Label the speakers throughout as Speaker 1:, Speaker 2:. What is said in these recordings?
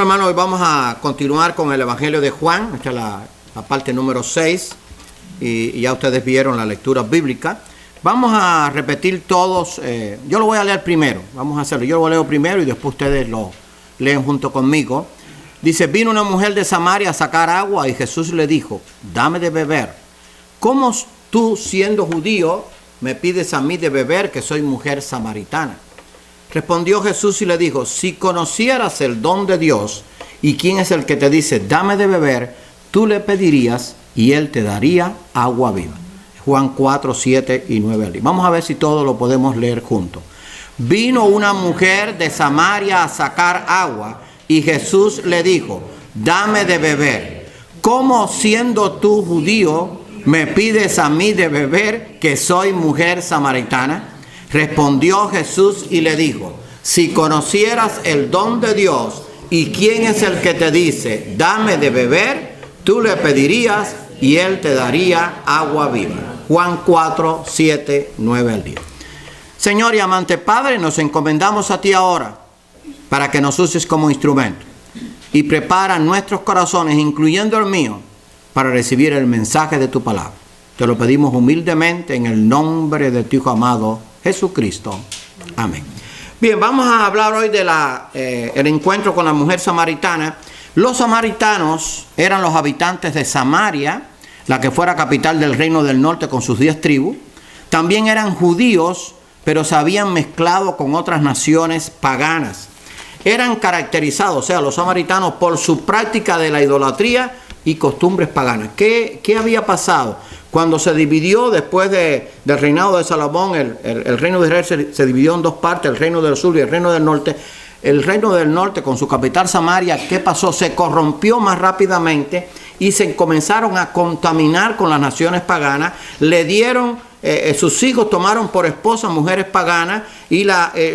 Speaker 1: hermanos, hoy vamos a continuar con el Evangelio de Juan. Esta es la parte número 6 y ya ustedes vieron la lectura bíblica. Vamos a repetir todos, yo lo voy a leer primero, vamos a hacerlo. Yo lo leo primero y después ustedes lo leen junto conmigo. Dice: vino una mujer de Samaria a sacar agua y Jesús le dijo: dame de beber. ¿Cómo tú, siendo judío, me pides a mí de beber, que soy mujer samaritana? Respondió Jesús y le dijo: si conocieras el don de Dios y quién es el que te dice dame de beber, tú le pedirías y él te daría agua viva. Juan 4, 7 y 9. Vamos a ver si todo lo podemos leer juntos. Vino una mujer de Samaria a sacar agua y Jesús le dijo: dame de beber. ¿Cómo, siendo tú judío, me pides a mí de beber, que soy mujer samaritana? Respondió Jesús y le dijo: si conocieras el don de Dios y quién es el que te dice dame de beber, tú le pedirías y él te daría agua viva. Juan 4, 7, 9 al 10. Señor y amante Padre, nos encomendamos a ti ahora para que nos uses como instrumento y prepara nuestros corazones, incluyendo el mío, para recibir el mensaje de tu palabra. Te lo pedimos humildemente en el nombre de tu Hijo amado Jesucristo. Amén. Bien, vamos a hablar hoy de el encuentro con la mujer samaritana. Los samaritanos eran los habitantes de Samaria, la que fuera capital del reino del norte con sus 10 tribus. También eran judíos, pero se habían mezclado con otras naciones paganas. Eran caracterizados, o sea, los samaritanos, por su práctica de la idolatría y costumbres paganas. ¿Qué había pasado? Cuando se dividió después del reinado de Salomón, el reino de Israel se dividió en dos partes, el reino del sur y el reino del norte. El reino del norte, con su capital Samaria, ¿qué pasó? Se corrompió más rápidamente y se comenzaron a contaminar con las naciones paganas. Le dieron, sus hijos tomaron por esposas mujeres paganas y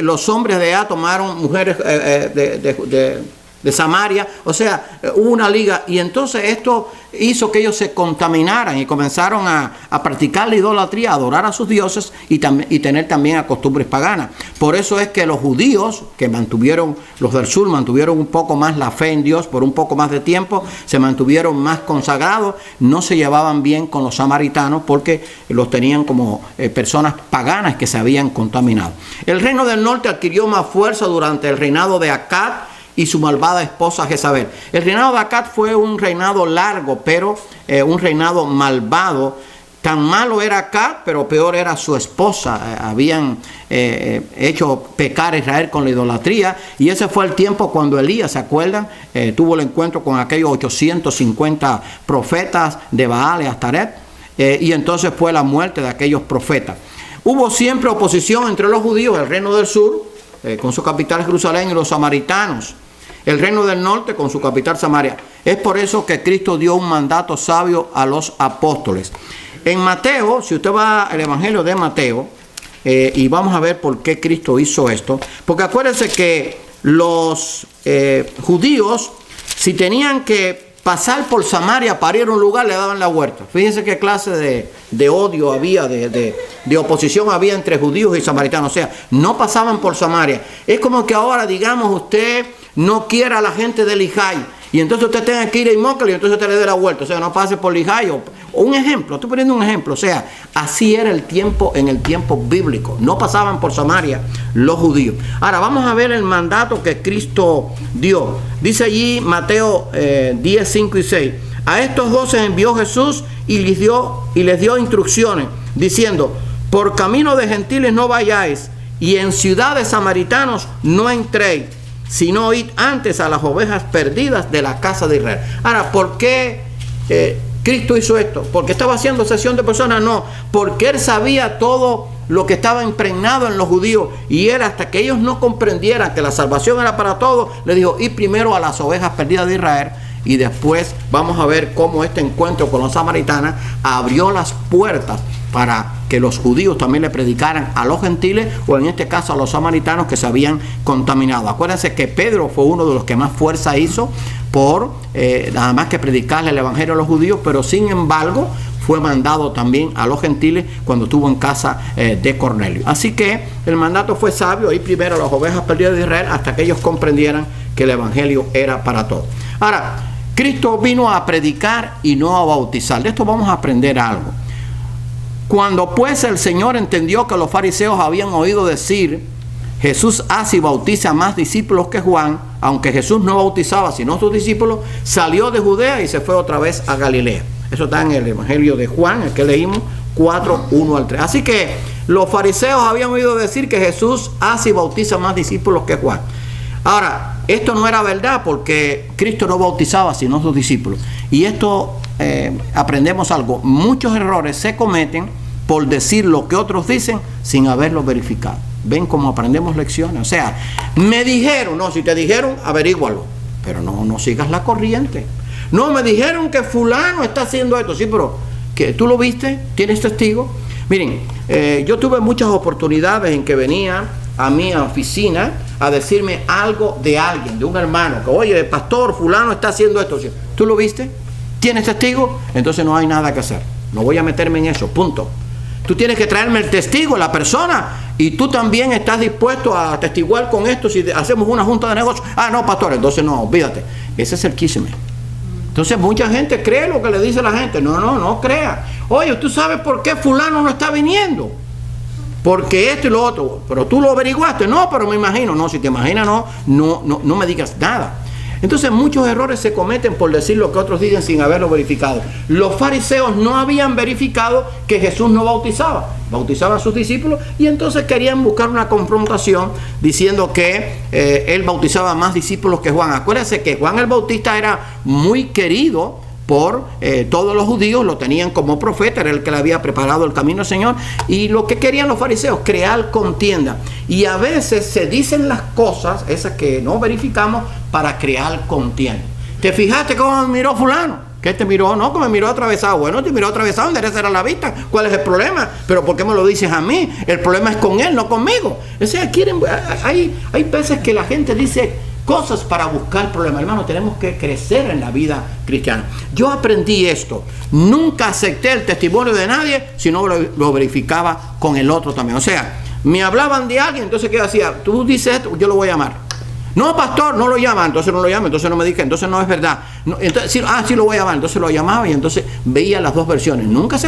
Speaker 1: los hombres de allá tomaron mujeres de Samaria. O sea, hubo una liga y entonces esto hizo que ellos se contaminaran y comenzaron a practicar la idolatría, a adorar a sus dioses y tener también a costumbres paganas. Por eso es que los judíos, los del sur mantuvieron un poco más la fe en Dios por un poco más de tiempo, se mantuvieron más consagrados, no se llevaban bien con los samaritanos porque los tenían como personas paganas que se habían contaminado. El reino del norte adquirió más fuerza durante el reinado de Acab y su malvada esposa Jezabel. El reinado de Acab fue un reinado largo, pero un reinado malvado. Tan malo era Acab, pero peor era su esposa. Habían hecho pecar a Israel con la idolatría, y ese fue el tiempo cuando Elías, ¿se acuerdan? Tuvo el encuentro con aquellos 850 profetas de Baal y Astaret, y entonces fue la muerte de aquellos profetas. Hubo siempre oposición entre los judíos, el reino del sur, con su capital Jerusalén, y los samaritanos, el reino del norte con su capital Samaria. Es por eso que Cristo dio un mandato sabio a los apóstoles. En Mateo, si usted va al Evangelio de Mateo, y vamos a ver por qué Cristo hizo esto, porque acuérdense que los judíos, si tenían que pasar por Samaria para ir a un lugar, le daban la vuelta. Fíjense qué clase de odio había, de oposición había entre judíos y samaritanos. O sea, no pasaban por Samaria. Es como que ahora, digamos, usted no quiera a la gente de Lijay, y entonces usted tenga que ir a Imócali y entonces usted le dé la vuelta. O sea, no pase por Lijay. O un ejemplo, estoy poniendo un ejemplo. O sea, así era el tiempo en el tiempo bíblico. No pasaban por Samaria los judíos. Ahora vamos a ver el mandato que Cristo dio. Dice allí Mateo 10, 5 y 6. A estos 12 envió Jesús y les dio instrucciones, diciendo: por camino de gentiles no vayáis, y en ciudades samaritanos no entréis, sino id antes a las ovejas perdidas de la casa de Israel. Ahora, ¿por qué Cristo hizo esto? ¿Porque estaba haciendo excepción de personas? No, porque Él sabía todo lo que estaba impregnado en los judíos, y Él, hasta que ellos no comprendieran que la salvación era para todos, le dijo: id primero a las ovejas perdidas de Israel. Y después vamos a ver cómo este encuentro con los samaritanos abrió las puertas para que los judíos también le predicaran a los gentiles, o en este caso a los samaritanos que se habían contaminado. Acuérdense que Pedro fue uno de los que más fuerza hizo por nada más que predicarle el evangelio a los judíos, pero sin embargo fue mandado también a los gentiles cuando estuvo en casa de Cornelio. Así que el mandato fue sabio: ir primero a las ovejas perdidas de Israel hasta que ellos comprendieran que el evangelio era para todos. Ahora, Cristo vino a predicar y no a bautizar. De esto vamos a aprender algo. Cuando pues el Señor entendió que los fariseos habían oído decir: Jesús hace y bautiza más discípulos que Juan, aunque Jesús no bautizaba sino sus discípulos, salió de Judea y se fue otra vez a Galilea. Eso está en el evangelio de Juan, el que leímos, 4, 1 al 3. Así que los fariseos habían oído decir que Jesús hace y bautiza más discípulos que Juan. Ahora, esto no era verdad, porque Cristo no bautizaba sino sus discípulos. Y esto aprendemos algo: muchos errores se cometen por decir lo que otros dicen sin haberlo verificado. ¿Ven cómo aprendemos lecciones? O sea, me dijeron, no, si te dijeron, averígualo, pero no sigas la corriente. No, me dijeron que fulano está haciendo esto. Sí, pero ¿que tú lo viste? ¿Tienes testigo? Miren, yo tuve muchas oportunidades en que venía a mi oficina a decirme algo de alguien, de un hermano, que oye, pastor, fulano está haciendo esto. ¿Tú lo viste? ¿Tienes testigo? Entonces no hay nada que hacer. No voy a meterme en eso, punto. Tú tienes que traerme el testigo, la persona, y tú también estás dispuesto a atestiguar con esto si hacemos una junta de negocios. Ah, no, pastor, entonces no, olvídate. Ese es el quísime. Entonces mucha gente cree lo que le dice la gente. No crea. Oye, ¿tú sabes por qué fulano no está viniendo? Porque esto y lo otro. Pero tú lo averiguaste. No, pero me imagino. No, si te imaginas, no me digas nada. Entonces muchos errores se cometen por decir lo que otros dicen sin haberlo verificado. Los fariseos no habían verificado que Jesús no bautizaba. Bautizaba a sus discípulos y entonces querían buscar una confrontación diciendo que él bautizaba más discípulos que Juan. Acuérdense que Juan el Bautista era muy querido por todos los judíos, lo tenían como profeta, era el que le había preparado el camino al Señor. Y lo que querían los fariseos, crear contienda. Y a veces se dicen las cosas, esas que no verificamos, para crear contienda. ¿Te fijaste cómo me miró fulano? ¿Qué te miró? No, que me miró atravesado. Bueno, te miró atravesado, enderecer a la vista. ¿Cuál es el problema? Pero ¿por qué me lo dices a mí? El problema es con él, no conmigo. O sea, hay veces que la gente dice cosas para buscar problemas. Hermano, tenemos que crecer en la vida cristiana. Yo aprendí esto. Nunca acepté el testimonio de nadie si no lo verificaba con el otro también. O sea, me hablaban de alguien, entonces ¿qué hacía? Tú dices esto, yo lo voy a llamar. No, pastor, no lo llama, entonces no lo llama, entonces no me diga, entonces no es verdad. No, entonces, sí lo voy a llamar, entonces lo llamaba y entonces veía las dos versiones. Nunca se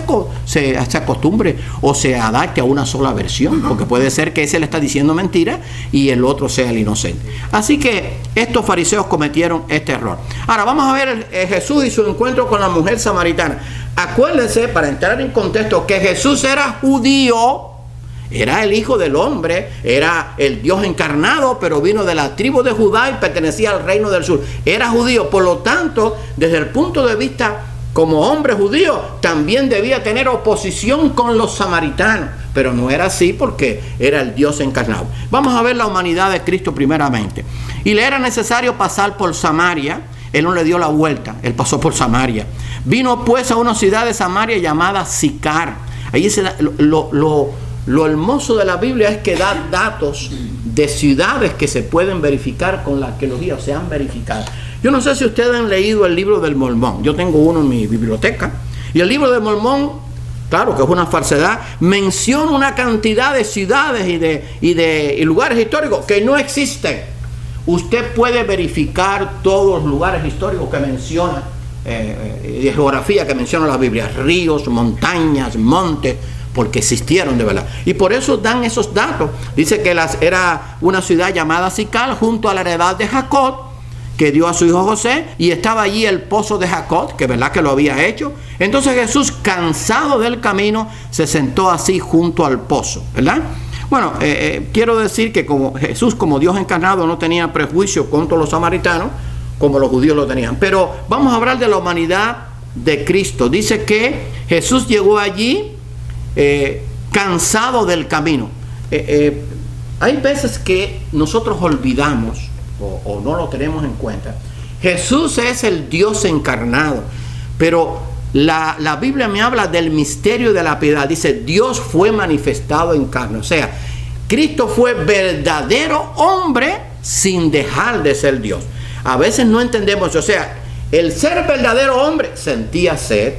Speaker 1: acostumbre o se adapte a una sola versión, porque puede ser que ese le está diciendo mentira y el otro sea el inocente. Así que estos fariseos cometieron este error. Ahora vamos a ver Jesús y su encuentro con la mujer samaritana. Acuérdense, para entrar en contexto, que Jesús era judío. Era el Hijo del Hombre, era el Dios encarnado, pero vino de la tribu de Judá y pertenecía al reino del sur. Era judío, por lo tanto, desde el punto de vista como hombre judío, también debía tener oposición con los samaritanos. Pero no era así porque era el Dios encarnado. Vamos a ver la humanidad de Cristo primeramente. Y le era necesario pasar por Samaria. Él no le dio la vuelta, él pasó por Samaria. Vino pues a una ciudad de Samaria llamada Sicar. Ahí es lo hermoso de la Biblia es que da datos de ciudades que se pueden verificar con la arqueología, o se han verificado. Yo no sé si ustedes han leído el libro del Mormón. Yo tengo uno en mi biblioteca. Y el libro del Mormón, claro que es una falsedad, menciona una cantidad de ciudades y lugares históricos que no existen. Usted puede verificar todos los lugares históricos que menciona, de geografía que menciona la Biblia, ríos, montañas, montes, porque existieron de verdad. Y por eso dan esos datos. Dice que era una ciudad llamada Sicar, junto a la heredad de Jacob, que dio a su hijo José, y estaba allí el pozo de Jacob, que verdad que lo había hecho. Entonces Jesús, cansado del camino, se sentó así junto al pozo, ¿verdad? Bueno, quiero decir que como Jesús, como Dios encarnado, no tenía prejuicio contra los samaritanos, como los judíos lo tenían. Pero vamos a hablar de la humanidad de Cristo. Dice que Jesús llegó allí cansado del camino. Hay veces que nosotros olvidamos o no lo tenemos en cuenta. Jesús es el Dios encarnado, pero la Biblia me habla del misterio de la piedad. Dice, Dios fue manifestado en carne. O sea, Cristo fue verdadero hombre sin dejar de ser Dios. A veces no entendemos, o sea, el ser verdadero hombre sentía sed,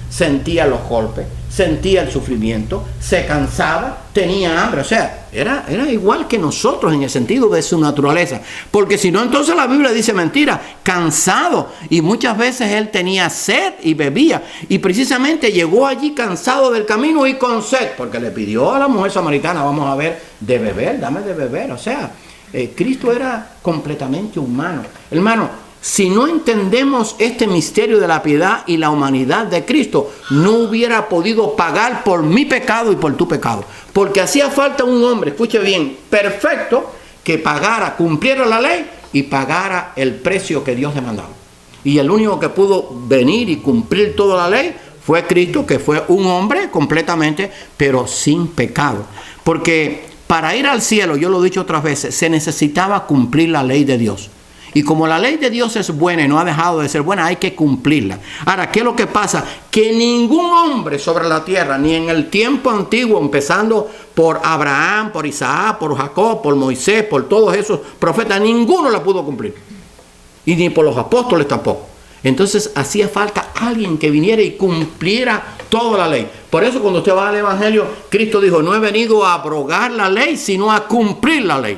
Speaker 1: sentía los golpes, sentía el sufrimiento, se cansaba, tenía hambre. O sea, era igual que nosotros en el sentido de su naturaleza. Porque si no, entonces la Biblia dice mentira, cansado. Y muchas veces él tenía sed y bebía. Y precisamente llegó allí cansado del camino y con sed, porque le pidió a la mujer samaritana, vamos a ver, de beber, dame de beber. O sea, Cristo era completamente humano. Hermano, si no entendemos este misterio de la piedad y la humanidad de Cristo, no hubiera podido pagar por mi pecado y por tu pecado. Porque hacía falta un hombre, escuche bien, perfecto, que pagara, cumpliera la ley y pagara el precio que Dios demandaba. Y el único que pudo venir y cumplir toda la ley fue Cristo, que fue un hombre completamente, pero sin pecado. Porque para ir al cielo, yo lo he dicho otras veces, se necesitaba cumplir la ley de Dios. Y como la ley de Dios es buena y no ha dejado de ser buena, hay que cumplirla. Ahora, ¿qué es lo que pasa? Que ningún hombre sobre la tierra, ni en el tiempo antiguo, empezando por Abraham, por Isaac, por Jacob, por Moisés, por todos esos profetas, ninguno la pudo cumplir. Y ni por los apóstoles tampoco. Entonces hacía falta alguien que viniera y cumpliera toda la ley. Por eso cuando usted va al Evangelio, Cristo dijo, no he venido a abrogar la ley, sino a cumplir la ley.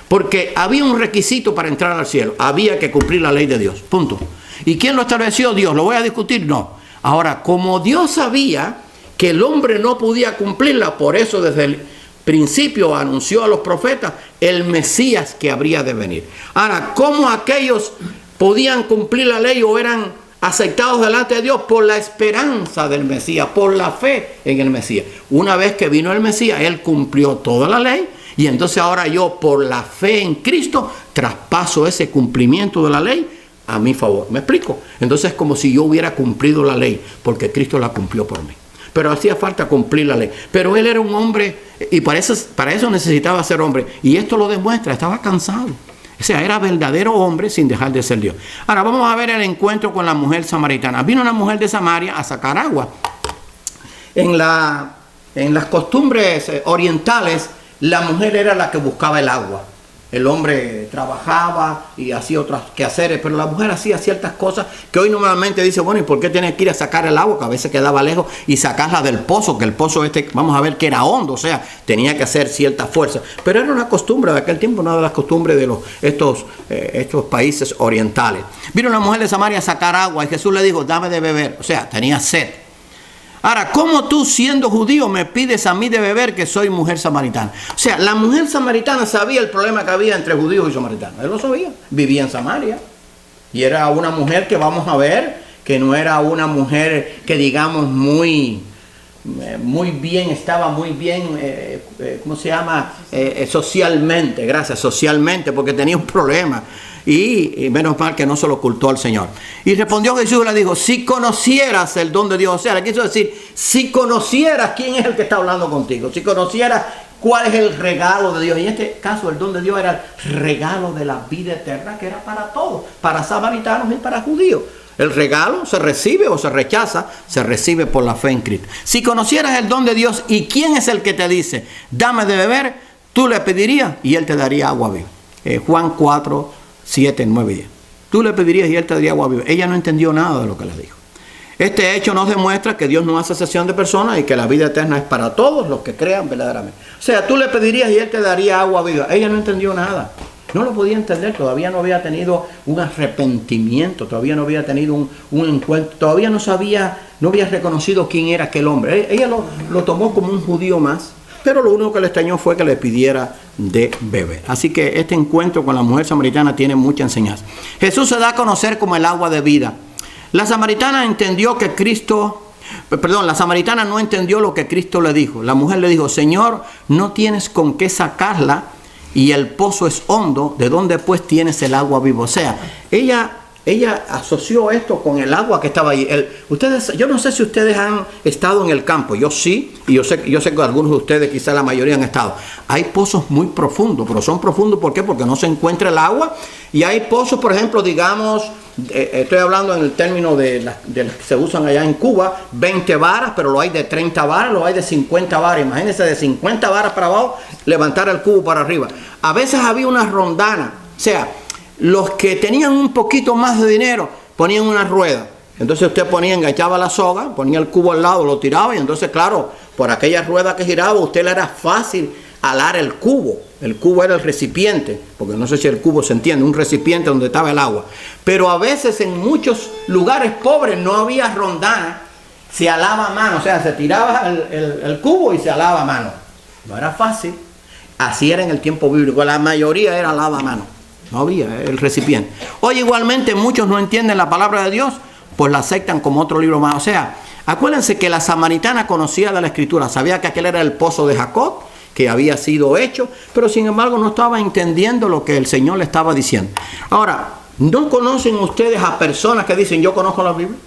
Speaker 1: Porque había un requisito para entrar al cielo. Había que cumplir la ley de Dios. Punto. ¿Y quién lo estableció? Dios. ¿Lo voy a discutir? No. Ahora, como Dios sabía que el hombre no podía cumplirla, por eso desde el principio anunció a los profetas el Mesías que habría de venir. Ahora, ¿cómo aquellos podían cumplir la ley o eran aceptados delante de Dios? Por la esperanza del Mesías, por la fe en el Mesías. Una vez que vino el Mesías, Él cumplió toda la ley. Y entonces ahora yo, por la fe en Cristo, traspaso ese cumplimiento de la ley a mi favor. ¿Me explico? Entonces es como si yo hubiera cumplido la ley, porque Cristo la cumplió por mí. Pero hacía falta cumplir la ley. Pero él era un hombre, y para eso necesitaba ser hombre. Y esto lo demuestra, estaba cansado. O sea, era verdadero hombre sin dejar de ser Dios. Ahora vamos a ver el encuentro con la mujer samaritana. Vino una mujer de Samaria a sacar agua. En las costumbres orientales, la mujer era la que buscaba el agua. El hombre trabajaba y hacía otros quehaceres, pero la mujer hacía ciertas cosas que hoy normalmente dice, bueno, ¿y por qué tienes que ir a sacar el agua? Que a veces quedaba lejos y sacarla del pozo, que el pozo vamos a ver que era hondo, o sea, tenía que hacer cierta fuerza. Pero era una costumbre de aquel tiempo, una de las costumbres de estos países orientales. Vino una mujer de Samaria a sacar agua y Jesús le dijo, dame de beber, o sea, tenía sed. Ahora, ¿cómo tú siendo judío me pides a mí de beber que soy mujer samaritana? O sea, la mujer samaritana sabía el problema que había entre judíos y samaritanos. Él lo sabía. Vivía en Samaria. Y era una mujer que vamos a ver, que no era una mujer que digamos muy bien, estaba muy bien, ¿cómo se llama? Socialmente, gracias, socialmente, porque tenía un problema. Y menos mal que no se lo ocultó al Señor. Y respondió Jesús y le dijo, si conocieras el don de Dios, o sea, le quiso decir, si conocieras quién es el que está hablando contigo, si conocieras cuál es el regalo de Dios. En este caso el don de Dios era el regalo de la vida eterna, que era para todos, para samaritanos y para judíos. El regalo se recibe o se rechaza, se recibe por la fe en Cristo. Si conocieras el don de Dios y quién es el que te dice, dame de beber, tú le pedirías y él te daría agua viva. Juan 4, 7, 9 y 10. Tú le pedirías y él te daría agua viva. Ella no entendió nada de lo que le dijo. Este hecho nos demuestra que Dios no hace acepción de personas y que la vida eterna es para todos los que crean verdaderamente. O sea, tú le pedirías y él te daría agua viva. Ella no entendió nada. No lo podía entender. Todavía no había tenido un arrepentimiento. Todavía no había tenido un encuentro. Todavía no había reconocido quién era aquel hombre. Ella lo tomó como un judío más. Pero lo único que le extrañó fue que le pidiera de beber. Así que este encuentro con la mujer samaritana tiene mucha enseñanza. Jesús se da a conocer como el agua de vida. La samaritana no entendió lo que Cristo le dijo. La mujer le dijo, Señor, no tienes con qué sacarla y el pozo es hondo. ¿De dónde pues tienes el agua viva? O sea, ella asoció esto con el agua que estaba ahí. Yo no sé si ustedes han estado en el campo. Yo sí, y yo sé que algunos de ustedes, quizás la mayoría, han estado. Hay pozos muy profundos, pero son profundos ¿por qué? Porque no se encuentra el agua. Y hay pozos, por ejemplo, digamos, estoy hablando en el término de las que se usan allá en Cuba, 20 varas, pero lo hay de 30 varas, lo hay de 50 varas. Imagínense, de 50 varas para abajo, levantar el cubo para arriba. A veces había una rondana, o sea, los que tenían un poquito más de dinero ponían una rueda. Entonces usted enganchaba la soga, ponía el cubo al lado, lo tiraba y entonces, claro, por aquella rueda que giraba, a usted le era fácil alar el cubo. El cubo era el recipiente, porque no sé si el cubo se entiende, un recipiente donde estaba el agua. Pero a veces en muchos lugares pobres no había rondana, se alaba a mano, o sea, se tiraba el cubo y se alaba a mano. No era fácil. Así era en el tiempo bíblico, la mayoría era alaba a mano. No había el recipiente. Hoy igualmente muchos no entienden la palabra de Dios, pues la aceptan como otro libro más. O sea, acuérdense que la samaritana conocía de la escritura, sabía que aquel era el pozo de Jacob, que había sido hecho, pero sin embargo no estaba entendiendo lo que el Señor le estaba diciendo. Ahora, ¿no conocen ustedes a personas que dicen yo conozco la Biblia?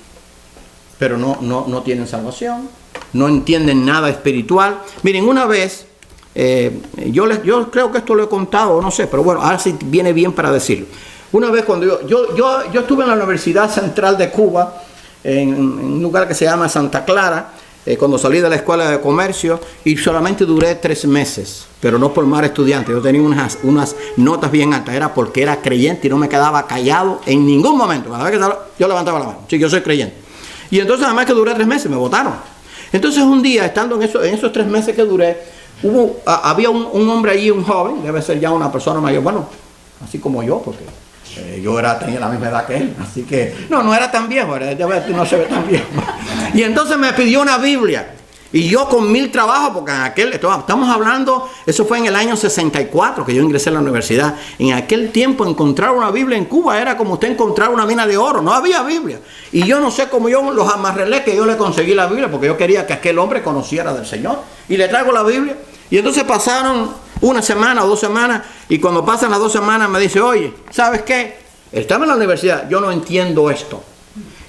Speaker 1: Pero no tienen salvación, no entienden nada espiritual. Miren, una vez, yo creo que esto lo he contado, no sé, pero bueno, ahora sí viene bien para decirlo. Una vez cuando yo estuve en la Universidad Central de Cuba, en un lugar que se llama Santa Clara, cuando salí de la Escuela de Comercio, y solamente duré 3 meses, pero no por mal estudiante. Yo tenía unas notas bien altas, era porque era creyente y no me quedaba callado en ningún momento. Cada vez que yo levantaba la mano, sí, yo soy creyente. Y entonces además que duré 3 meses, me votaron. Entonces un día, estando en esos 3 meses que duré, había un hombre allí, un joven, debe ser ya una persona mayor, bueno, así como yo, porque yo tenía la misma edad que él, así que no era tan viejo, no se ve tan viejo. Y entonces me pidió una Biblia, y yo con 1000 trabajos, porque estamos hablando, eso fue en el año 64 que yo ingresé a la universidad. En aquel tiempo encontrar una Biblia en Cuba era como usted encontrar una mina de oro, no había Biblia. Y yo no sé cómo yo los amarrelé que yo le conseguí la Biblia, porque yo quería que aquel hombre conociera del Señor, y le traigo la Biblia. Y entonces pasaron 1 semana o 2 semanas, y cuando pasan las 2 semanas me dice, oye, ¿sabes qué? Estaba en la universidad, yo no entiendo esto.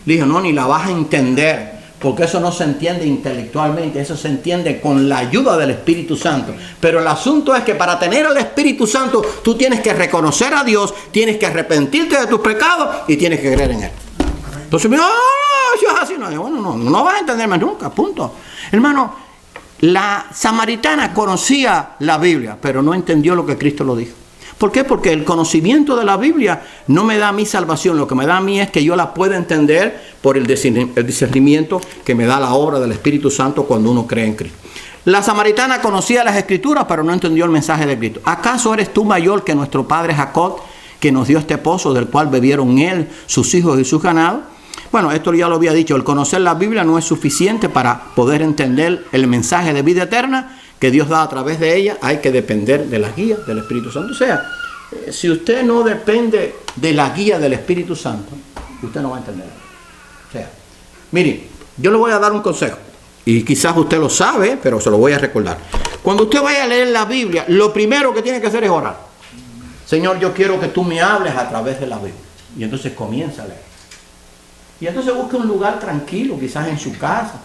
Speaker 1: Le dije, no, ni la vas a entender, porque eso no se entiende intelectualmente, eso se entiende con la ayuda del Espíritu Santo. Pero el asunto es que para tener al Espíritu Santo, tú tienes que reconocer a Dios, tienes que arrepentirte de tus pecados y tienes que creer en Él. Entonces, no, eso es así, no vas a entenderme nunca, punto. Hermano, la samaritana conocía la Biblia, pero no entendió lo que Cristo lo dijo. ¿Por qué? Porque el conocimiento de la Biblia no me da a mí salvación. Lo que me da a mí es que yo la pueda entender por el discernimiento que me da la obra del Espíritu Santo cuando uno cree en Cristo. La samaritana conocía las Escrituras, pero no entendió el mensaje de Cristo. ¿Acaso eres tú mayor que nuestro padre Jacob, que nos dio este pozo del cual bebieron él, sus hijos y sus ganados? Bueno, esto ya lo había dicho. El conocer la Biblia no es suficiente para poder entender el mensaje de vida eterna que Dios da a través de ella. Hay que depender de la guía del Espíritu Santo. O sea, si usted no depende de la guía del Espíritu Santo, usted no va a entender. O sea, mire, yo le voy a dar un consejo. Y quizás usted lo sabe, pero se lo voy a recordar. Cuando usted vaya a leer la Biblia, lo primero que tiene que hacer es orar. Señor, yo quiero que tú me hables a través de la Biblia. Y entonces comienza a leer. Y entonces busque un lugar tranquilo, quizás en su casa,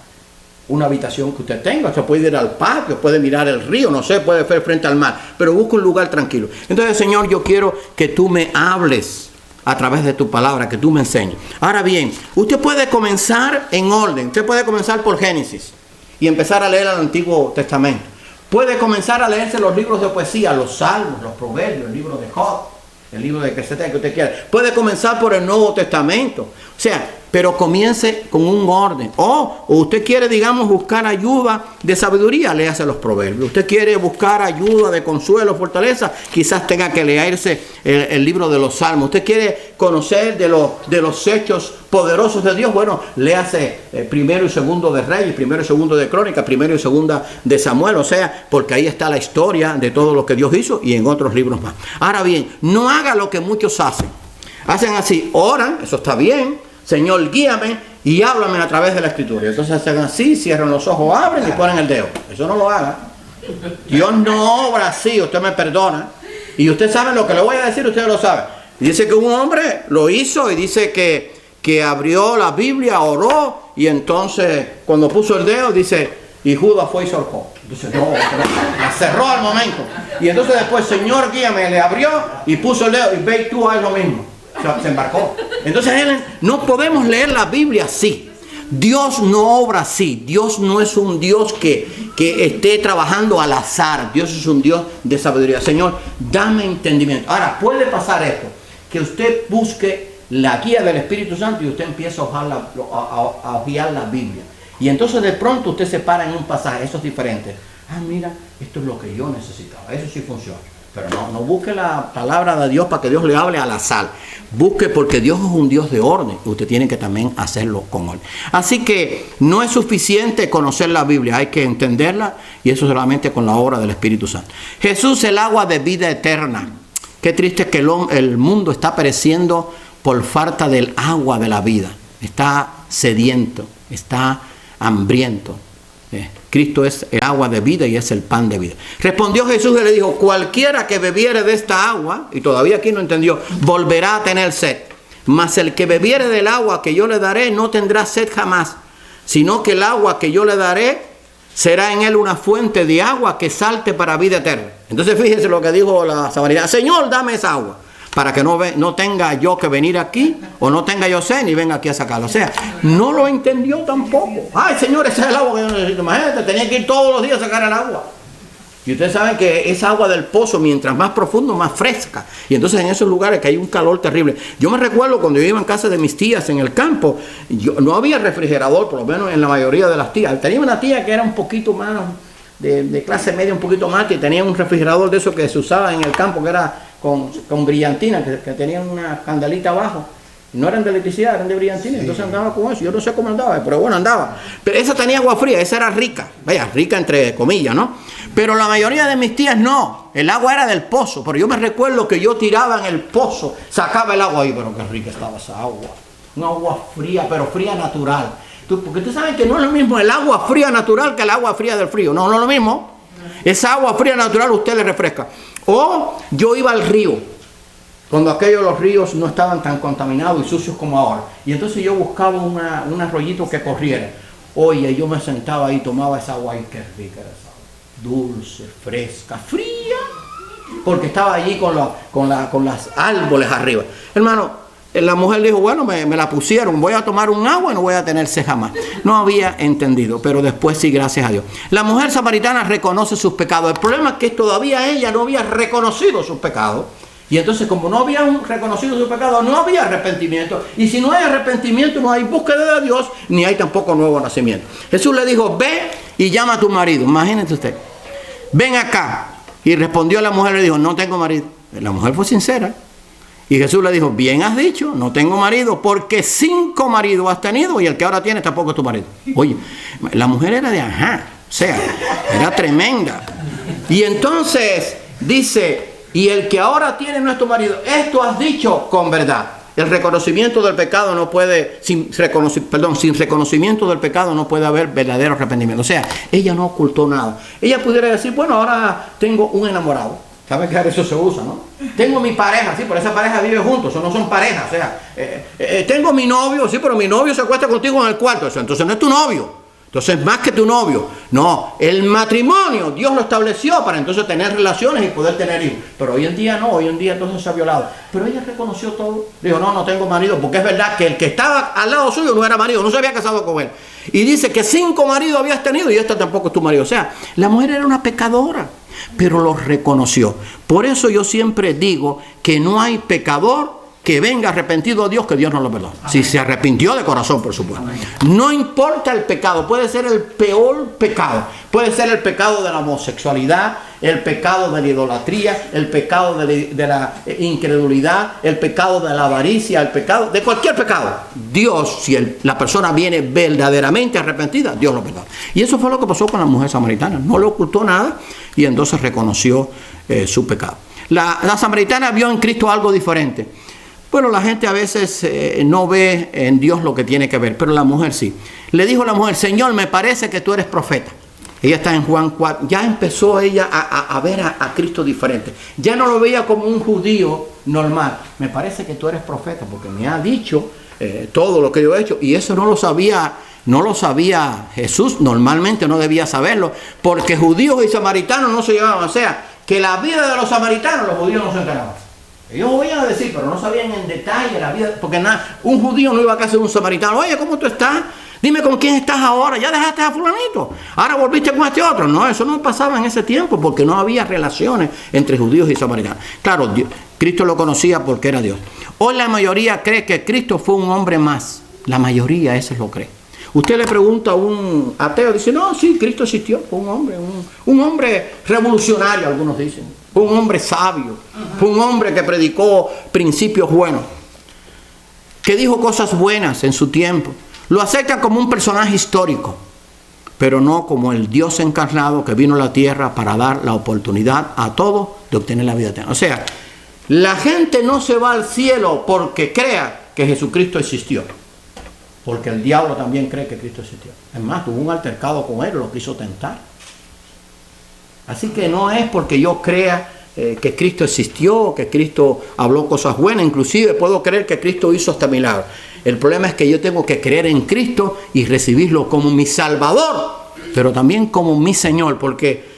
Speaker 1: una habitación que usted tenga. Se puede ir al patio, puede mirar el río, no sé, puede ver frente al mar, pero busque un lugar tranquilo. Entonces, Señor, yo quiero que tú me hables a través de tu palabra, que tú me enseñes. Ahora bien, usted puede comenzar en orden. Usted puede comenzar por Génesis y empezar a leer el Antiguo Testamento. Puede comenzar a leerse los libros de poesía, los salmos, los proverbios, el libro de Job, el libro de que usted quiera. Puede comenzar por el Nuevo Testamento. O sea, pero comience con un orden. O usted quiere, digamos, buscar ayuda de sabiduría, léase los proverbios. Usted quiere buscar ayuda de consuelo, fortaleza, quizás tenga que leerse el libro de los Salmos. Usted quiere conocer de los hechos poderosos de Dios, bueno, léase primero y segundo de Reyes, primero y segundo de Crónicas, primero y segunda de Samuel. O sea, porque ahí está la historia de todo lo que Dios hizo y en otros libros más. Ahora bien, no haga lo que muchos hacen. Hacen así, oran, eso está bien. Señor, guíame y háblame a través de la Escritura. Y entonces hacen así, cierran los ojos, abren y ponen el dedo. Eso no lo haga. Dios no obra así, usted me perdona. Y usted sabe lo que le voy a decir, usted lo sabe. Y dice que un hombre lo hizo y dice que abrió la Biblia, oró, y entonces cuando puso el dedo, dice, y Judas fue y se ahorcó. Entonces no, la cerró al momento. Y entonces después, Señor, guíame, le abrió y puso el dedo, y ve y tú haz lo mismo. Se embarcó. Entonces no podemos leer la Biblia así. Dios no obra así. Dios no es un Dios que esté trabajando al azar. Dios es un Dios de sabiduría. Señor, dame entendimiento. Ahora, puede pasar esto, que usted busque la guía del Espíritu Santo y usted empieza a hojear la Biblia. Y entonces de pronto usted se para en un pasaje, eso es diferente. Ah, mira, esto es lo que yo necesitaba, eso sí funciona. Pero no busque la palabra de Dios para que Dios le hable al azar. Busque porque Dios es un Dios de orden. Y usted tiene que también hacerlo con orden. Así que no es suficiente conocer la Biblia. Hay que entenderla. Y eso solamente con la obra del Espíritu Santo. Jesús, el agua de vida eterna. Qué triste que el mundo está pereciendo por falta del agua de la vida. Está sediento. Está hambriento. Cristo es el agua de vida y es el pan de vida. Respondió Jesús y le dijo, cualquiera que bebiere de esta agua, y todavía aquí no entendió, volverá a tener sed. Mas el que bebiere del agua que yo le daré no tendrá sed jamás, sino que el agua que yo le daré será en él una fuente de agua que salte para vida eterna. Entonces fíjese lo que dijo la samaritana, Señor, dame esa agua, para que no tenga yo que venir aquí, o no tenga yo sed, ni venga aquí a sacarlo. O sea, no lo entendió tampoco. Ay, Señor, ese es el agua que yo necesito. Imagínate, tenía que ir todos los días a sacar el agua. Y ustedes saben que esa agua del pozo, mientras más profundo, más fresca. Y entonces en esos lugares que hay un calor terrible. Yo me recuerdo cuando yo iba en casa de mis tías en el campo, no había refrigerador, por lo menos en la mayoría de las tías. Tenía una tía que era un poquito más, de clase media, un poquito más, que tenía un refrigerador de esos que se usaba en el campo, que era con brillantina, que tenían una candelita abajo. No eran de electricidad, eran de brillantina. Sí. Entonces andaba con eso. Yo no sé cómo andaba, pero bueno, andaba. Pero esa tenía agua fría, esa era rica. Vaya, rica entre comillas, ¿no? Pero la mayoría de mis tías no. El agua era del pozo. Pero yo me recuerdo que yo tiraba en el pozo, sacaba el agua ahí, pero qué rica estaba esa agua. Un agua fría, pero fría natural. Porque tú sabes que no es lo mismo el agua fría natural que el agua fría del frío. No es lo mismo. Esa agua fría natural usted le refresca. O yo iba al río, cuando los ríos no estaban tan contaminados y sucios como ahora. Y entonces yo buscaba un arroyito que corriera. Oye, yo me sentaba ahí, tomaba esa agua y qué rica era esa agua. Dulce, fresca, fría. Porque estaba allí con las árboles arriba. Hermano, la mujer dijo, bueno, me la pusieron, voy a tomar un agua y no voy a tener sed jamás. No había entendido, pero después sí, gracias a Dios. La mujer samaritana reconoce sus pecados. El problema es que todavía ella no había reconocido sus pecados. Y entonces, como no habían reconocido sus pecados, no había arrepentimiento. Y si no hay arrepentimiento, no hay búsqueda de Dios, ni hay tampoco nuevo nacimiento. Jesús le dijo, ve y llama a tu marido. Imagínate usted. Ven acá. Y respondió la mujer, le dijo, no tengo marido. La mujer fue sincera. Y Jesús le dijo, bien has dicho, no tengo marido, porque 5 maridos has tenido y el que ahora tienes tampoco es tu marido. Oye, la mujer era de ajá, o sea, era tremenda. Y entonces dice, y el que ahora tiene no es tu marido. Esto has dicho con verdad. El reconocimiento del pecado no puede, sin reconocimiento del pecado no puede haber verdadero arrepentimiento. O sea, ella no ocultó nada. Ella pudiera decir, bueno, ahora tengo un enamorado. ¿Sabes que eso se usa, no? Tengo mi pareja, sí, pero esa pareja vive juntos, eso no son parejas. O sea, tengo mi novio, sí, pero mi novio se acuesta contigo en el cuarto. Eso, entonces no es tu novio. Entonces, más que tu novio. No, el matrimonio, Dios lo estableció para entonces tener relaciones y poder tener hijos. Pero hoy en día no, hoy en día entonces se ha violado. Pero ella reconoció todo. Dijo, no tengo marido, porque es verdad que el que estaba al lado suyo no era marido, no se había casado con él. Y dice que 5 maridos habías tenido y esta tampoco es tu marido. O sea, la mujer era una pecadora, pero lo reconoció. Por eso yo siempre digo que no hay pecador que venga arrepentido a Dios, que Dios no lo perdone. Si se arrepintió de corazón, por supuesto. No importa el pecado, puede ser el peor pecado. Puede ser el pecado de la homosexualidad, el pecado de la idolatría, el pecado de la incredulidad, el pecado de la avaricia, el pecado de cualquier pecado. Dios, si la persona viene verdaderamente arrepentida, Dios lo perdona. Y eso fue lo que pasó con la mujer samaritana. No le ocultó nada y entonces reconoció su pecado. La samaritana vio en Cristo algo diferente. Bueno, la gente a veces no ve en Dios lo que tiene que ver, pero la mujer sí. Le dijo a la mujer, Señor, me parece que tú eres profeta. Ella está en Juan 4. Ya empezó ella a ver a Cristo diferente. Ya no lo veía como un judío normal. Me parece que tú eres profeta, porque me ha dicho todo lo que yo he hecho. Y eso no lo sabía Jesús. Normalmente no debía saberlo, porque judíos y samaritanos no se llevaban. O sea, que la vida de los samaritanos, los judíos no se enteraban. Ellos oían a decir, pero no sabían en detalle la vida, porque un judío no iba a casa de un samaritano. Oye, ¿cómo tú estás? Dime con quién estás ahora. Ya dejaste a fulanito. Ahora volviste con este otro. No, eso no pasaba en ese tiempo, porque no había relaciones entre judíos y samaritanos. Claro, Cristo lo conocía porque era Dios. Hoy la mayoría cree que Cristo fue un hombre más. La mayoría eso lo cree. Usted le pregunta a un ateo, dice, no, sí, Cristo existió, fue un hombre revolucionario, algunos dicen, fue un hombre sabio, fue un hombre que predicó principios buenos, que dijo cosas buenas en su tiempo. Lo aceptan como un personaje histórico, pero no como el Dios encarnado que vino a la tierra para dar la oportunidad a todos de obtener la vida eterna. O sea, la gente no se va al cielo porque crea que Jesucristo existió. Porque el diablo también cree que Cristo existió. Es más, tuvo un altercado con él, lo quiso tentar. Así que no es porque yo crea que Cristo existió, que Cristo habló cosas buenas. Inclusive puedo creer que Cristo hizo hasta milagros. El problema es que yo tengo que creer en Cristo y recibirlo como mi Salvador, pero también como mi Señor. Porque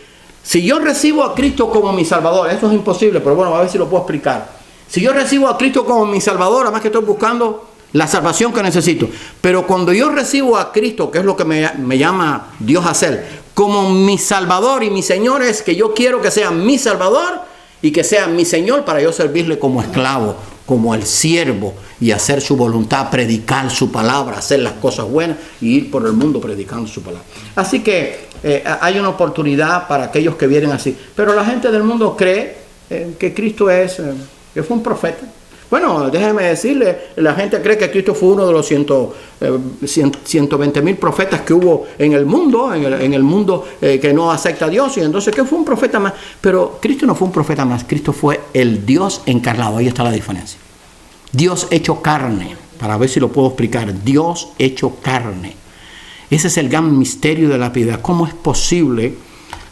Speaker 1: si yo recibo a Cristo como mi Salvador, eso es imposible, pero bueno, a ver si lo puedo explicar. Si yo recibo a Cristo como mi Salvador, además que estoy buscando la salvación que necesito. Pero cuando yo recibo a Cristo, que es lo que me llama Dios a hacer, como mi Salvador y mi Señor, es que yo quiero que sea mi Salvador y que sea mi Señor para yo servirle como esclavo, como el siervo y hacer su voluntad, predicar su palabra, hacer las cosas buenas y ir por el mundo predicando su palabra. Así que hay una oportunidad para aquellos que vienen así. Pero la gente del mundo cree que Cristo que fue un profeta. Bueno, déjeme decirle, la gente cree que Cristo fue uno de los 120,000 profetas que hubo en el mundo, en el mundo que no acepta a Dios, y entonces que fue un profeta más. Pero Cristo no fue un profeta más, Cristo fue el Dios encarnado. Ahí está la diferencia. Dios hecho carne, para ver si lo puedo explicar. Dios hecho carne. Ese es el gran misterio de la piedad. ¿Cómo es posible?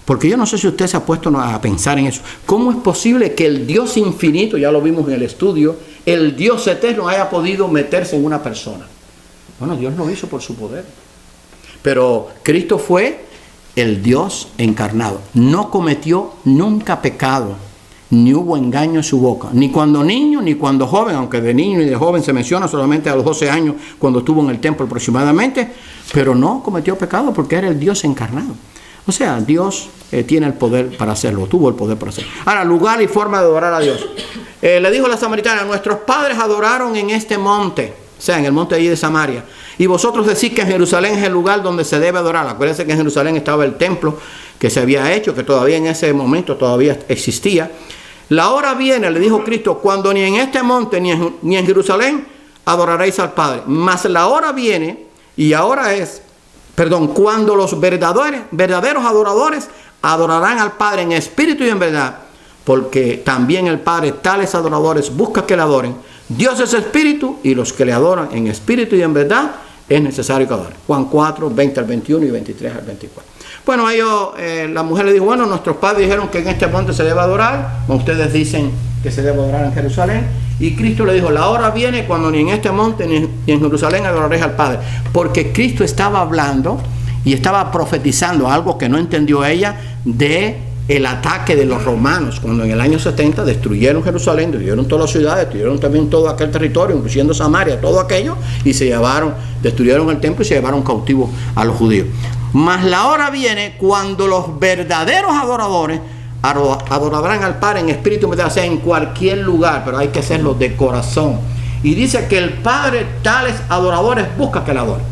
Speaker 1: Porque yo no sé si usted se ha puesto a pensar en eso. ¿Cómo es posible que el Dios infinito, ya lo vimos en el estudio, el Dios eterno haya podido meterse en una persona? Bueno, Dios lo hizo por su poder. Pero Cristo fue el Dios encarnado. No cometió nunca pecado, ni hubo engaño en su boca. Ni cuando niño, ni cuando joven, aunque de niño y de joven se menciona solamente a los 12 años, cuando estuvo en el templo aproximadamente. Pero no cometió pecado porque era el Dios encarnado. O sea, Dios tiene el poder para hacerlo, tuvo el poder para hacerlo. Ahora, lugar y forma de adorar a Dios. Le dijo la samaritana, nuestros padres adoraron en este monte, o sea, en el monte allí de Samaria. Y vosotros decís que en Jerusalén es el lugar donde se debe adorar. Acuérdense que en Jerusalén estaba el templo que se había hecho, que todavía en ese momento todavía existía. La hora viene, le dijo Cristo, cuando ni en este monte ni en Jerusalén adoraréis al Padre. Mas la hora viene, y ahora es, cuando los verdaderos adoradores adorarán al Padre en espíritu y en verdad, porque también el Padre tales adoradores busca que le adoren. Dios es espíritu y los que le adoran en espíritu y en verdad es necesario que adoren. Juan 4, 20 al 21 y 23 al 24. Bueno, la mujer le dijo, bueno, nuestros padres dijeron que en este monte se debe adorar, ustedes dicen que se debe adorar en Jerusalén. Y Cristo le dijo, la hora viene cuando ni en este monte ni en Jerusalén adoraréis al Padre. Porque Cristo estaba hablando y estaba profetizando algo que no entendió ella de el ataque de los romanos, cuando en el año 70 destruyeron Jerusalén, destruyeron todas las ciudades, destruyeron también todo aquel territorio, incluyendo Samaria, todo aquello, y destruyeron el templo y se llevaron cautivos a los judíos. Mas la hora viene cuando los verdaderos adoradores adorarán al Padre en espíritu y verdad, o sea, en cualquier lugar, pero hay que hacerlo de corazón. Y dice que el Padre tales adoradores busca que le adoren.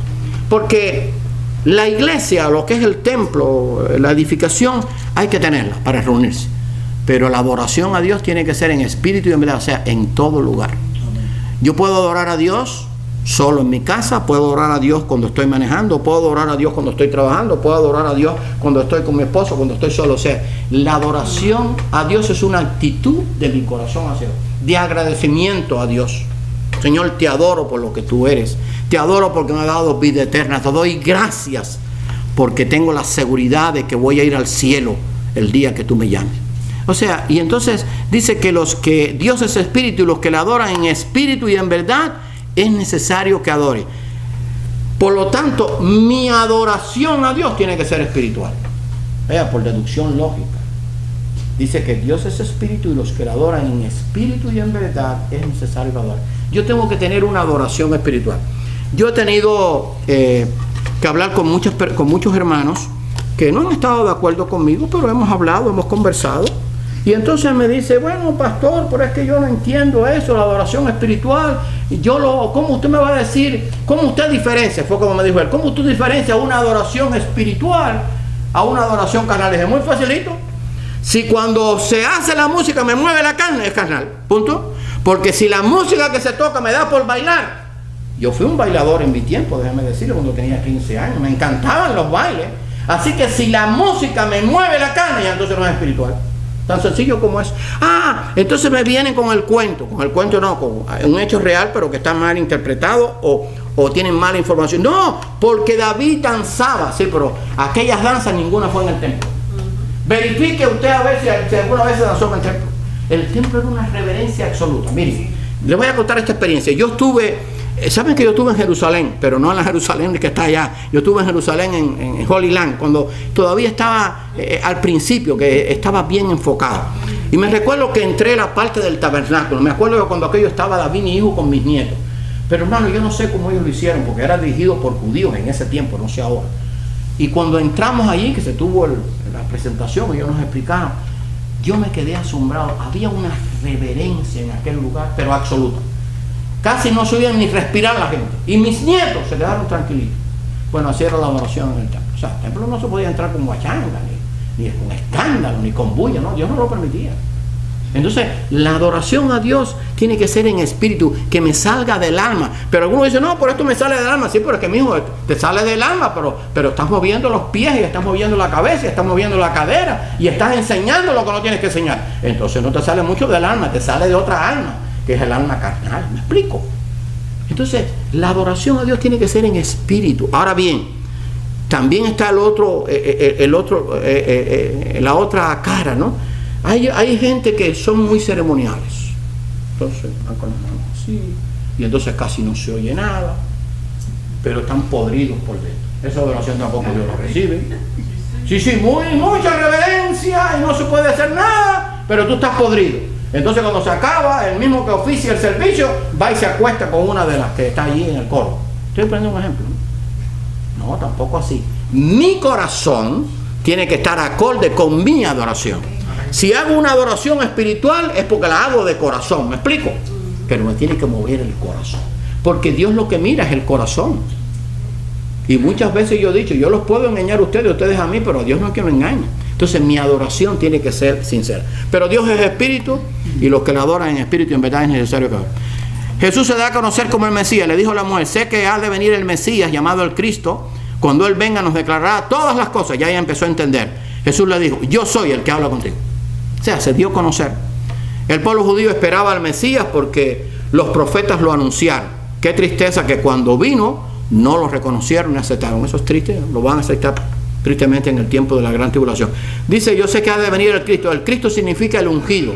Speaker 1: Porque la iglesia, lo que es el templo, la edificación, hay que tenerla para reunirse. Pero la adoración a Dios tiene que ser en espíritu y en verdad, o sea, en todo lugar. Yo puedo adorar a Dios solo en mi casa, puedo adorar a Dios cuando estoy manejando, puedo adorar a Dios cuando estoy trabajando, puedo adorar a Dios cuando estoy con mi esposo, cuando estoy solo. O sea, la adoración a Dios es una actitud de mi corazón hacia Dios, de agradecimiento a Dios. Señor, te adoro por lo que tú eres, te adoro porque me has dado vida eterna, te doy gracias porque tengo la seguridad de que voy a ir al cielo el día que tú me llames. O sea, y entonces dice que Dios es espíritu y los que le adoran en espíritu y en verdad es necesario que adore. Por lo tanto, mi adoración a Dios tiene que ser espiritual. Vea, por deducción lógica. Dice que Dios es espíritu y los que le adoran en espíritu y en verdad es necesario que adore. Yo tengo que tener una adoración espiritual. Yo he tenido que hablar con muchos hermanos que no han estado de acuerdo conmigo, pero hemos hablado, hemos conversado. Y entonces me dice, bueno, pastor, pero es que yo no entiendo eso, la adoración espiritual. Y ¿cómo usted me va a decir, cómo usted diferencia? Fue como me dijo él, ¿cómo usted diferencia una adoración espiritual a una adoración carnal? Es muy facilito. Si cuando se hace la música me mueve la carne, es carnal, punto. Porque si la música que se toca me da por bailar. Yo fui un bailador en mi tiempo, déjeme decirlo, cuando tenía 15 años. Me encantaban los bailes. Así que si la música me mueve la carne, ya entonces no es espiritual. Tan sencillo como es. Entonces me vienen con el cuento. Con el cuento no, con un hecho real, pero que está mal interpretado o tienen mala información. No, porque David danzaba. Sí, pero aquellas danzas ninguna fue en el templo. Verifique usted a ver si alguna vez se danzó en el templo. El templo era una reverencia absoluta. Miren, les voy a contar esta experiencia. Yo estuve... Saben que yo estuve en Jerusalén, pero no en la Jerusalén que está allá. Yo estuve en Jerusalén, en Holy Land, cuando todavía estaba al principio, que estaba bien enfocado. Y me recuerdo que entré a la parte del tabernáculo. Me acuerdo que cuando aquello estaba David, mi hijo, con mis nietos. Pero hermano, yo no sé cómo ellos lo hicieron, porque era dirigido por judíos en ese tiempo, no sé ahora. Y cuando entramos allí, que se tuvo la presentación, ellos nos explicaron, yo me quedé asombrado. Había una reverencia en aquel lugar, pero absoluta. Casi no se oía ni respirar la gente. Y mis nietos se quedaron tranquilitos. Bueno, así era la adoración en el templo. O sea, el templo no se podía entrar con guachanga, ni con escándalo, ni con bulla, ¿no? Dios no lo permitía. Entonces, la adoración a Dios tiene que ser en espíritu, que me salga del alma. Pero algunos dicen, no, por esto me sale del alma. Sí, pero es que, mijo, te sale del alma, pero estás moviendo los pies, y estás moviendo la cabeza, y estás moviendo la cadera, y estás enseñando lo que no tienes que enseñar. Entonces no te sale mucho del alma, te sale de otra alma, que es el alma carnal. ¿Me explico? Entonces, la adoración a Dios tiene que ser en espíritu. Ahora bien, también está la otra cara, ¿no? Hay gente que son muy ceremoniales. Entonces, van con las manos así, y entonces casi no se oye nada, pero están podridos por dentro. Esa adoración tampoco Dios lo recibe. Sí, mucha reverencia, y no se puede hacer nada, pero tú estás podrido. Entonces cuando se acaba, el mismo que oficia el servicio va y se acuesta con una de las que está allí en el coro. Estoy poniendo un ejemplo. No, tampoco así. Mi corazón tiene que estar acorde con mi adoración. Si hago una adoración espiritual es porque la hago de corazón, ¿me explico? Pero me tiene que mover el corazón, porque Dios lo que mira es el corazón. Y muchas veces yo he dicho, yo los puedo engañar a ustedes a mí, pero a Dios no es que me engañe. Entonces mi adoración tiene que ser sincera. Pero Dios es espíritu, y los que le adoran en espíritu en verdad es necesario que adoren. Jesús se da a conocer como el Mesías. Le dijo a la mujer, sé que ha de venir el Mesías llamado el Cristo. Cuando Él venga nos declarará todas las cosas. Ya ella empezó a entender. Jesús le dijo, yo soy el que habla contigo. O sea, se dio a conocer. El pueblo judío esperaba al Mesías porque los profetas lo anunciaron. Qué tristeza que cuando vino no lo reconocieron ni aceptaron. Eso es triste, lo van a aceptar tristemente en el tiempo de la gran tribulación. Dice, yo sé que ha de venir el Cristo. El Cristo significa el ungido.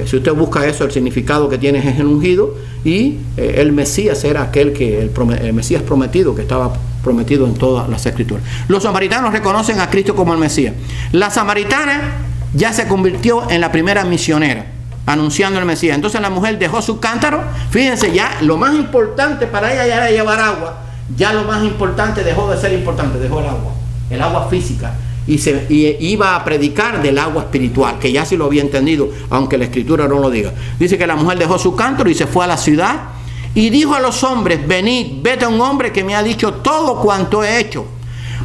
Speaker 1: Si usted busca eso, el significado que tiene es el ungido. Y el Mesías era aquel que, el Mesías prometido, que estaba prometido en todas las escrituras. Los samaritanos reconocen a Cristo como el Mesías. La samaritana ya se convirtió en la primera misionera, anunciando el Mesías. Entonces la mujer dejó su cántaro. Fíjense, ya lo más importante para ella ya era llevar agua. Ya lo más importante dejó de ser importante, dejó el agua física. Y iba a predicar del agua espiritual, que ya sí lo había entendido, aunque la escritura no lo diga. Dice que la mujer dejó su cántaro y se fue a la ciudad y dijo a los hombres, venid, vete a un hombre que me ha dicho todo cuanto he hecho.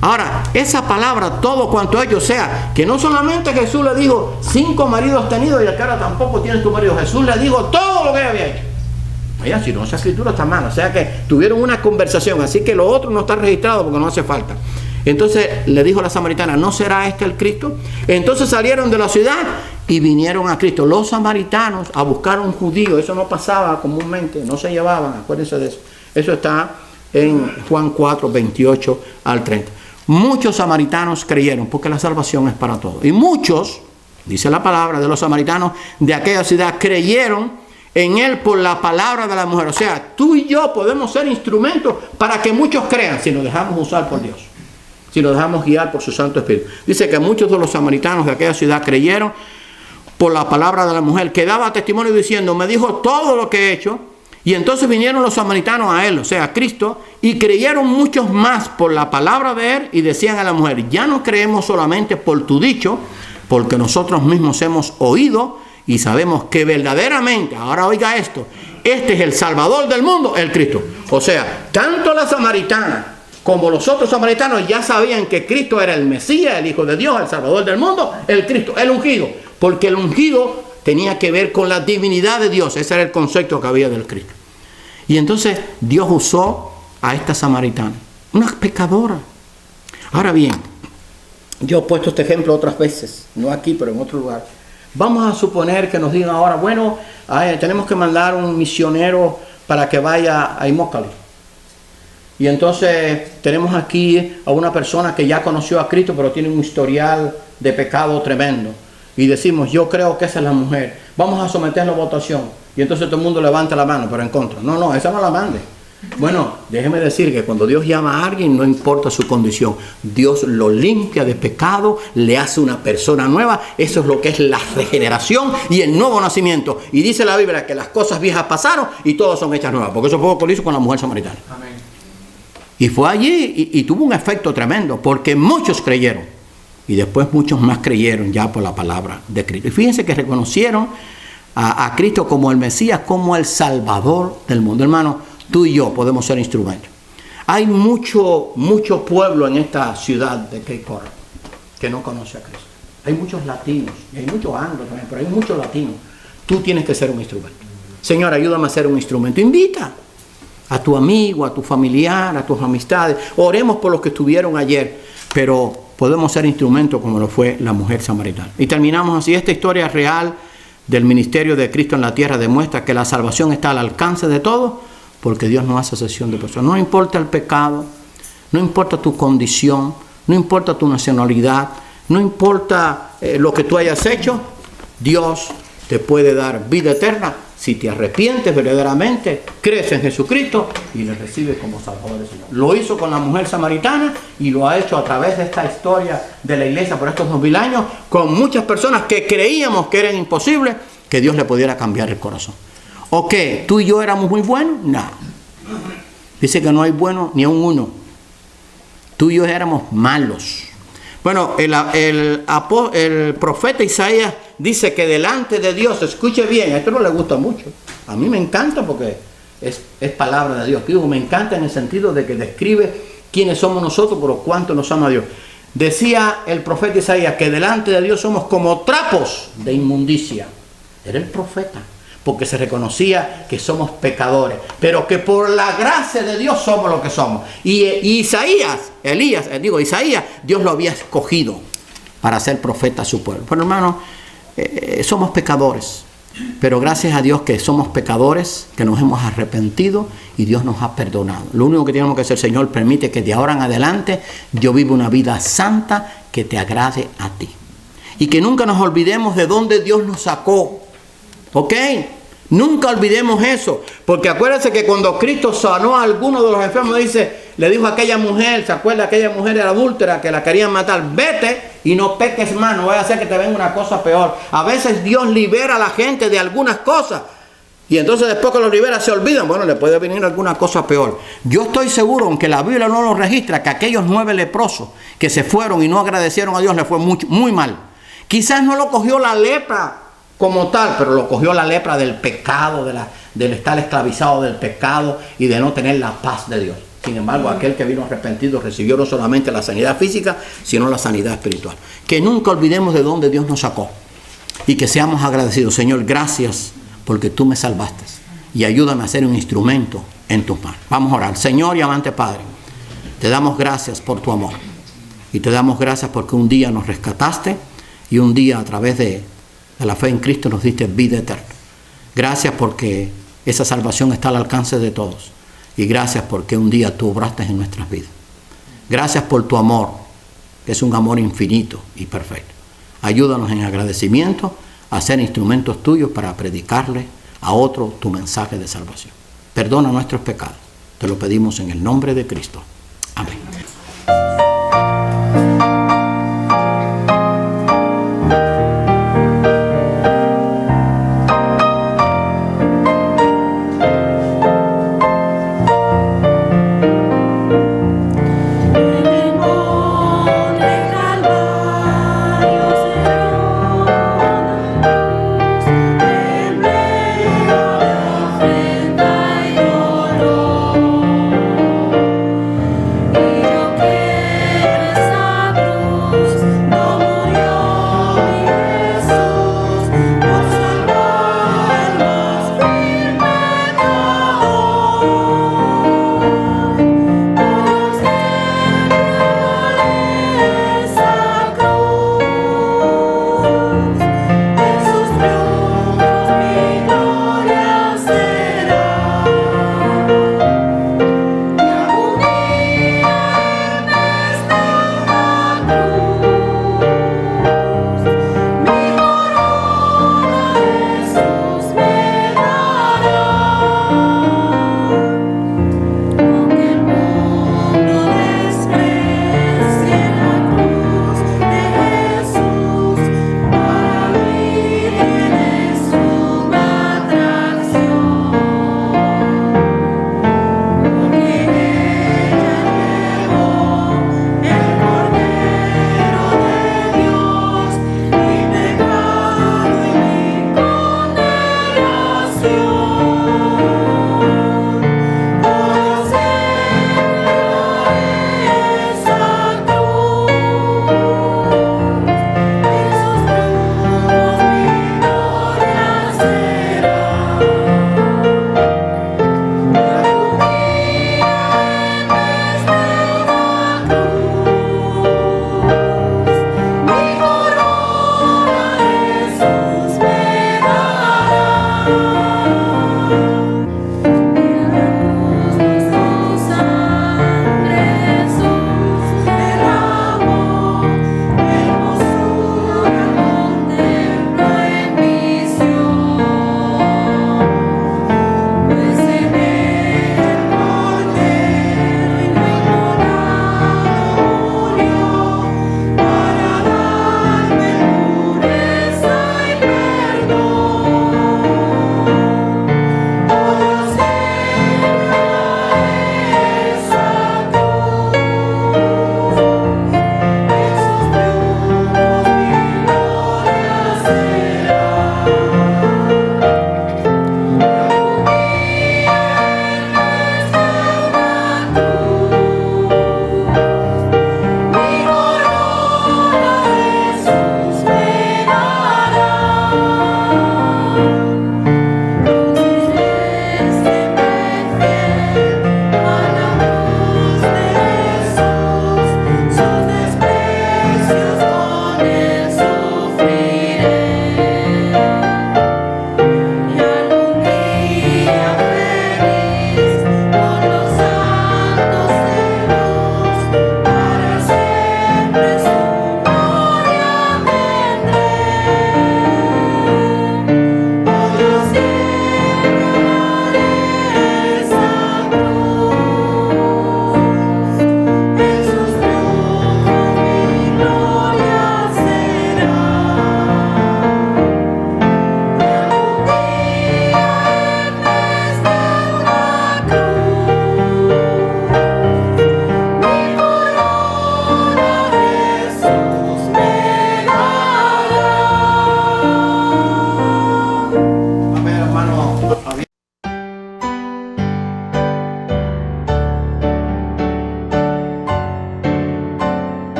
Speaker 1: Ahora, esa palabra, todo cuanto he hecho, o sea, que no solamente Jesús le dijo 5 maridos tenidos y ahora tampoco tienes tu marido. Jesús le dijo todo lo que había hecho. Oye, si no, esa escritura está mal. O sea que tuvieron una conversación, así que lo otro no está registrado porque no hace falta. Entonces le dijo a la samaritana, ¿no será este el Cristo? Entonces salieron de la ciudad y vinieron a Cristo. Los samaritanos a buscar a un judío, eso no pasaba comúnmente, no se llevaban, acuérdense de eso. Eso está en Juan 4, 28 al 30. Muchos samaritanos creyeron, porque la salvación es para todos. Y muchos, dice la palabra, de los samaritanos de aquella ciudad creyeron en Él por la palabra de la mujer. O sea, tú y yo podemos ser instrumentos para que muchos crean si nos dejamos usar por Dios, si nos dejamos guiar por su Santo Espíritu. Dice que muchos de los samaritanos de aquella ciudad creyeron por la palabra de la mujer, que daba testimonio diciendo, me dijo todo lo que he hecho. Y entonces vinieron los samaritanos a Él, o sea, a Cristo, y creyeron muchos más por la palabra de Él, y decían a la mujer, ya no creemos solamente por tu dicho, porque nosotros mismos hemos oído y sabemos que verdaderamente, ahora oiga esto, este es el Salvador del mundo, el Cristo. O sea, tanto la samaritana como los otros samaritanos ya sabían que Cristo era el Mesías, el Hijo de Dios, el Salvador del mundo, el Cristo, el ungido. Porque el ungido tenía que ver con la divinidad de Dios. Ese era el concepto que había del Cristo. Y entonces Dios usó a esta samaritana, una pecadora. Ahora bien, yo he puesto este ejemplo otras veces, no aquí, pero en otro lugar. Vamos a suponer que nos digan ahora, bueno, tenemos que mandar un misionero para que vaya a Imócali. Y entonces tenemos aquí a una persona que ya conoció a Cristo, pero tiene un historial de pecado tremendo. Y decimos, yo creo que esa es la mujer. Vamos a someterlo a votación. Y entonces todo el mundo levanta la mano, pero en contra. No, esa no la mande. Bueno, déjeme decir que cuando Dios llama a alguien, no importa su condición. Dios lo limpia de pecado, le hace una persona nueva. Eso es lo que es la regeneración y el nuevo nacimiento. Y dice la Biblia que las cosas viejas pasaron y todas son hechas nuevas. Porque eso fue lo que lo hizo con la mujer samaritana. Amén. Y fue allí y tuvo un efecto tremendo, porque muchos creyeron. Y después muchos más creyeron ya por la palabra de Cristo. Y fíjense que reconocieron a Cristo como el Mesías, como el Salvador del mundo. Hermano, tú y yo podemos ser instrumentos. Hay mucho pueblo en esta ciudad de Cape Coral que no conoce a Cristo. Hay muchos latinos, y hay muchos anglos también, pero hay muchos latinos. Tú tienes que ser un instrumento. Señor, ayúdame a ser un instrumento. Invita a tu amigo, a tu familiar, a tus amistades. Oremos por los que estuvieron ayer, pero podemos ser instrumentos como lo fue la mujer samaritana. Y terminamos así. Esta historia real del ministerio de Cristo en la tierra demuestra que la salvación está al alcance de todos, porque Dios no hace excepción de personas. No importa el pecado, no importa tu condición, no importa tu nacionalidad, no importa lo que tú hayas hecho, Dios te puede dar vida eterna si te arrepientes verdaderamente, crees en Jesucristo y le recibes como Salvador del Señor. Lo hizo con la mujer samaritana y lo ha hecho a través de esta historia de la iglesia por estos 2000 años, con muchas personas que creíamos que era imposible que Dios le pudiera cambiar el corazón. ¿O qué? ¿Tú y yo éramos muy buenos? No. Dice que no hay bueno ni un uno. Tú y yo éramos malos. Bueno, el profeta Isaías dice que delante de Dios, escuche bien, esto no le gusta mucho. A mí me encanta porque es palabra de Dios. Digo, me encanta en el sentido de que describe quiénes somos nosotros, por cuánto nos ama Dios. Decía el profeta Isaías que delante de Dios somos como trapos de inmundicia. Era el profeta, porque se reconocía que somos pecadores, pero que por la gracia de Dios somos lo que somos. Y Isaías, Dios lo había escogido para ser profeta a su pueblo. Pero hermano, somos pecadores, pero gracias a Dios que somos pecadores, que nos hemos arrepentido y Dios nos ha perdonado. Lo único que tenemos que hacer, Señor, permite que de ahora en adelante yo viva una vida santa que te agrade a ti. Y que nunca nos olvidemos de dónde Dios nos sacó. ¿Ok? Nunca olvidemos eso, porque acuérdense que cuando Cristo sanó a alguno de los enfermos, le dijo a aquella mujer, ¿se acuerda? Aquella mujer era adúltera que la querían matar, vete y no peques más, no vaya a hacer que te venga una cosa peor. A veces Dios libera a la gente de algunas cosas y entonces después que los libera se olvidan, bueno, le puede venir alguna cosa peor. Yo estoy seguro, aunque la Biblia no lo registra, que aquellos 9 leprosos que se fueron y no agradecieron a Dios les fue muy mal. Quizás no lo cogió la lepra como tal, pero lo cogió la lepra del pecado, del estar esclavizado del pecado y de no tener la paz de Dios. Sin embargo, aquel que vino arrepentido recibió no solamente la sanidad física, sino la sanidad espiritual. Que nunca olvidemos de dónde Dios nos sacó y que seamos agradecidos. Señor, gracias porque tú me salvaste y ayúdame a ser un instrumento en tus manos. Vamos a orar. Señor y amante Padre, te damos gracias por tu amor y te damos gracias porque un día nos rescataste y un día a través de la fe en Cristo nos diste vida eterna. Gracias porque esa salvación está al alcance de todos. Y gracias porque un día tú obraste en nuestras vidas. Gracias por tu amor, que es un amor infinito y perfecto. Ayúdanos en agradecimiento a ser instrumentos tuyos para predicarle a otro tu mensaje de salvación. Perdona nuestros pecados. Te lo pedimos en el nombre de Cristo.